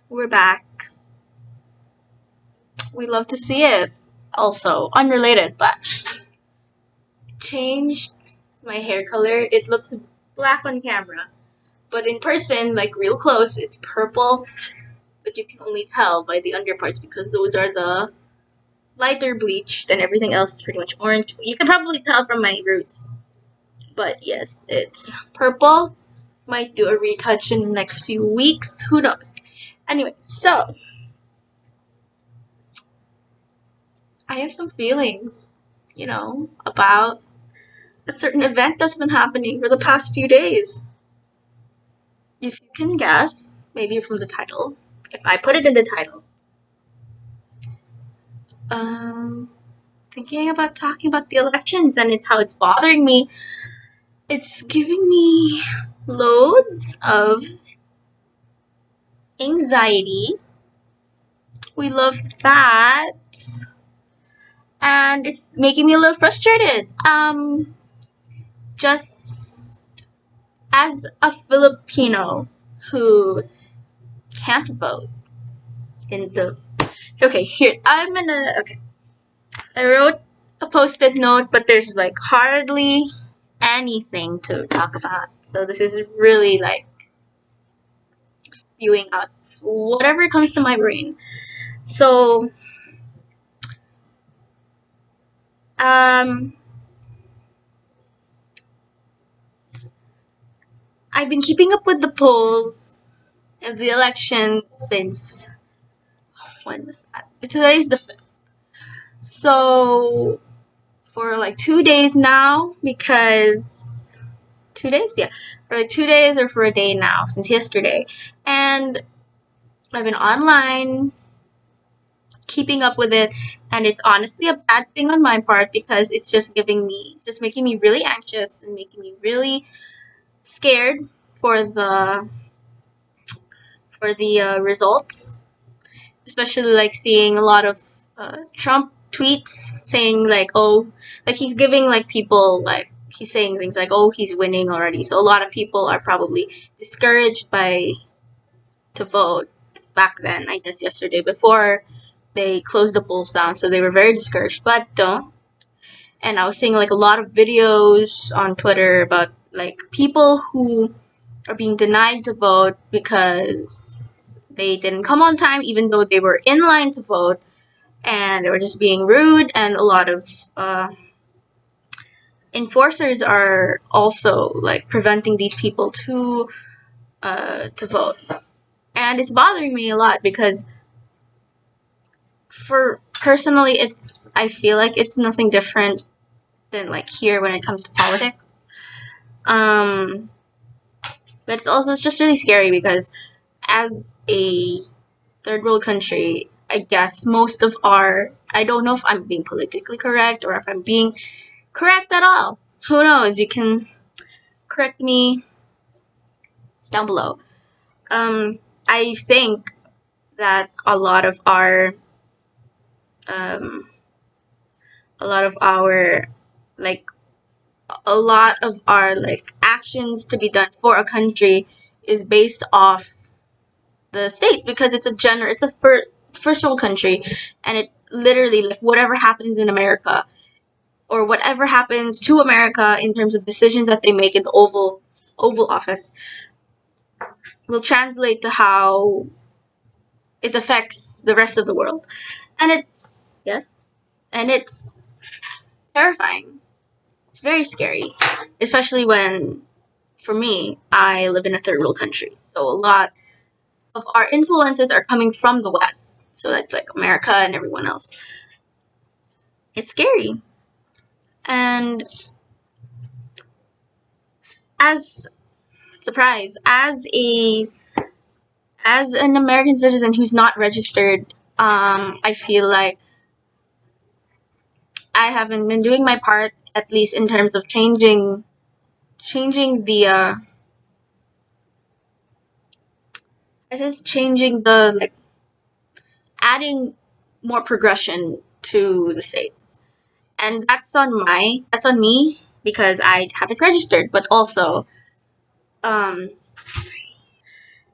We're back. We love to see it. Also, unrelated, but changed my hair color. It looks black on camera, but in person, like real close, it's purple. But you can only tell by the underparts because those are the lighter bleached, and everything else is pretty much orange. You can probably tell from my roots. But yes, it's purple. Might do a retouch in the next few weeks. Who knows? Anyway, so I have some feelings, about a certain event that's been happening for the past few days. If you can guess, maybe from the title, if I put it in the title, um, thinking about talking about the elections and it's how it's bothering me. It's giving me loads of anxiety. We love that. And it's making me a little frustrated. Just as a Filipino who can't vote in the I wrote a post-it note, but there's like hardly anything to talk about. So this is really like spewing out whatever comes to my brain. So I've been keeping up with the polls of the election since when was that? Today's the 5th. So for like 2 days now, because 2 days, yeah, for like 2 days or for a day now since yesterday, and I've been online keeping up with it, and it's honestly a bad thing on my part because it's just making me really anxious and making me really scared for the results, especially like seeing a lot of Trump tweets saying like, oh, like he's giving like people like he's saying things like, oh, he's winning already. So a lot of people are probably discouraged to vote back then, I guess yesterday before they closed the polls down. So they were very discouraged, but don't. And I was seeing like a lot of videos on Twitter about like people who are being denied to vote because they didn't come on time, even though they were in line to vote, and they were just being rude. And a lot of enforcers are also like preventing these people to vote, and it's bothering me a lot because for personally, I feel like it's nothing different than like here when it comes to politics. But it's just really scary because as a third world country, I guess most of I don't know if I'm being politically correct or if I'm being correct at all. Who knows? You can correct me down below. I think that a lot of our like actions to be done for a country is based off the states because it's a first world country, and it literally like whatever happens in America or whatever happens to America in terms of decisions that they make in the Oval Office will translate to how it affects the rest of the world, and it's terrifying. It's very scary, especially when, for me, I live in a third world country, so a lot of our influences are coming from the West. So that's like America and everyone else. It's scary. And as as an American citizen who's not registered, I feel like I haven't been doing my part, at least in terms of changing the like adding more progression to the states. And that's on me because I haven't registered, but also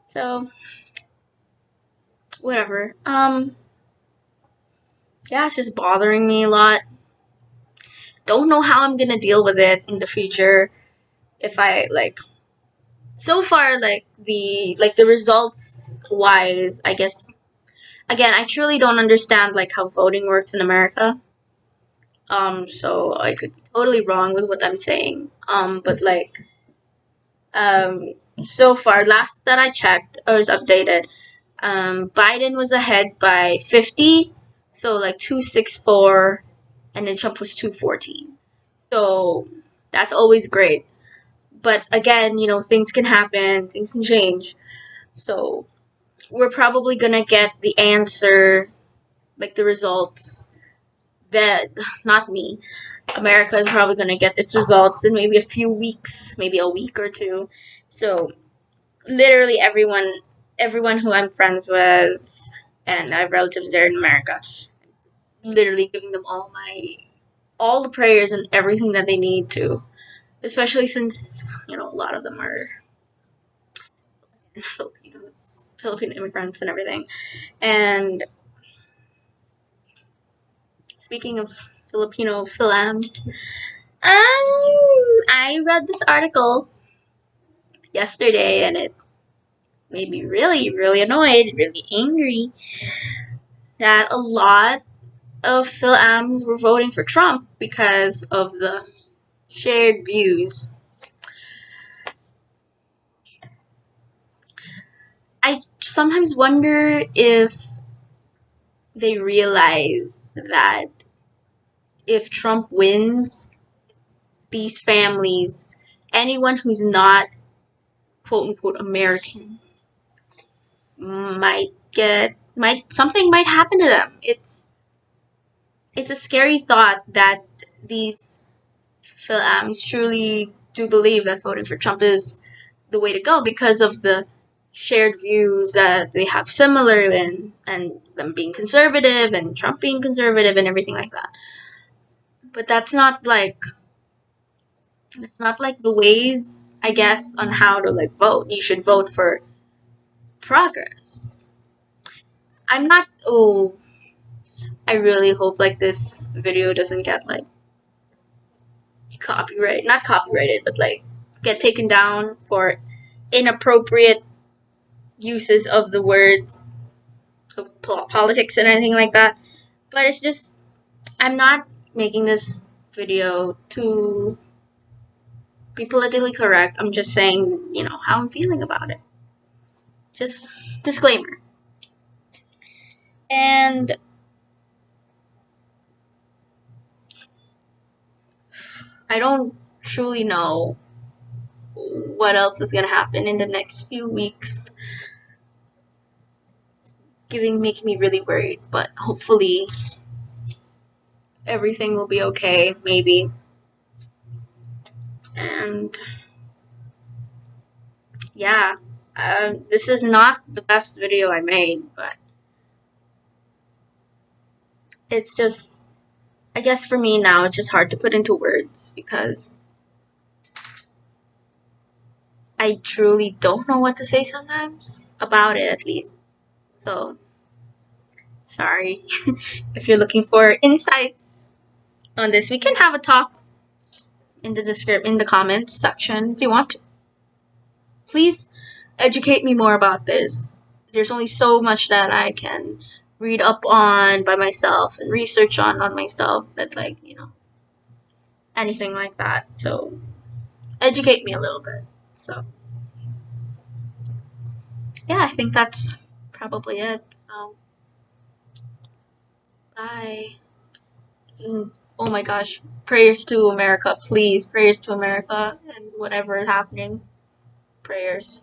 so whatever. Yeah, it's just bothering me a lot. Don't know how I'm gonna deal with it in the future. If I like, so far, the results wise, I guess. Again, I truly don't understand like how voting works in America. So I could be totally wrong with what I'm saying. But like, um, so far, last that I checked or was updated, Biden was ahead by 50, so like 264, and then Trump was 214. So that's always great. But again, things can happen, things can change. So we're probably gonna get the answer, like the results, that not me. America is probably gonna get its results in maybe a few weeks, maybe a week or two. So literally everyone who I'm friends with, and I have relatives there in America, literally giving them all the prayers and everything that they need to, especially since a lot of them are Filipinos, Filipino immigrants and everything. And speaking of Filipino Philams, I read this article yesterday and it made me really, really annoyed, really angry that a lot of Philams were voting for Trump because of the shared views. I sometimes wonder if they realize that if Trump wins, these families, anyone who's not quote unquote American, might something might happen to them. It's a scary thought that these Philams truly do believe that voting for Trump is the way to go because of the shared views that they have similar and them being conservative and Trump being conservative and everything like that. But that's not like the ways, I guess, on how to like vote. You should vote for progress. I'm not oh I really hope like this video doesn't get like not copyrighted, but like get taken down for inappropriate uses of the words of politics and anything like that. But it's just, I'm not making this video to be politically correct. I'm just saying, how I'm feeling about it. Just disclaimer. And I don't truly know what else is gonna happen in the next few weeks. Making me really worried, but hopefully everything will be okay, maybe. And yeah, this is not the best video I made, but it's just, I guess for me now, it's just hard to put into words because I truly don't know what to say sometimes about it, at least. So, sorry. If you're looking for insights on this, we can have a talk in the comments section if you want to. Please educate me more about this. There's only so much that I can read up on by myself and research on myself, but anything like that. So educate me a little bit. So yeah, I think that's probably it. So bye. Oh my gosh, prayers to America, please. Prayers to America and whatever is happening. Prayers.